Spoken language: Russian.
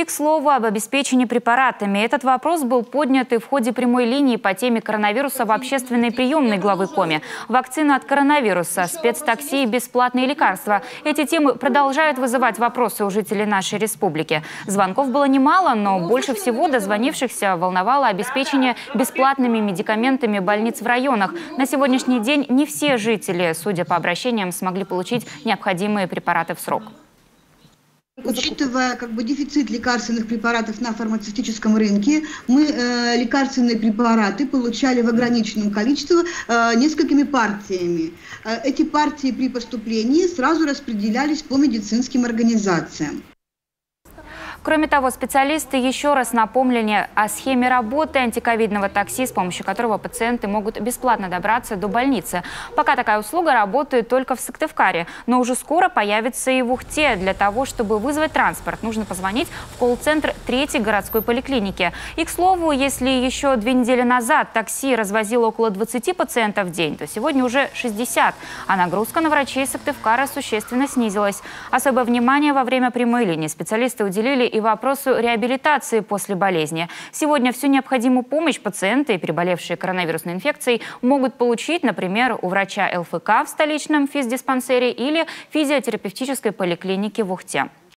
И, к слову, об обеспечении препаратами. Этот вопрос был поднят и в ходе прямой линии по теме коронавируса в общественной приемной главы Коми. Вакцина от коронавируса, спецтакси и бесплатные лекарства. Эти темы продолжают вызывать вопросы у жителей нашей республики. Звонков было немало, но больше всего дозвонившихся волновало обеспечение бесплатными медикаментами больниц в районах. На сегодняшний день не все жители, судя по обращениям, смогли получить необходимые препараты в срок. Учитывая дефицит лекарственных препаратов на фармацевтическом рынке, мы лекарственные препараты получали в ограниченном количестве несколькими партиями. Эти партии при поступлении сразу распределялись по медицинским организациям. Кроме того, специалисты еще раз напомнили о схеме работы антиковидного такси, с помощью которого пациенты могут бесплатно добраться до больницы. Пока такая услуга работает только в Сыктывкаре, но уже скоро появится и в Ухте. Для того, чтобы вызвать транспорт, нужно позвонить в колл-центр 3-й городской поликлиники. И, к слову, если еще 2 недели назад такси развозило около 20 пациентов в день, то сегодня уже 60, а нагрузка на врачей Сыктывкара существенно снизилась. Особое внимание во время прямой линии специалисты уделили и вопросу реабилитации после болезни. Сегодня всю необходимую помощь пациенты, переболевшие коронавирусной инфекцией, могут получить, например, у врача ЛФК в столичном физдиспансере или физиотерапевтической поликлинике в Ухте.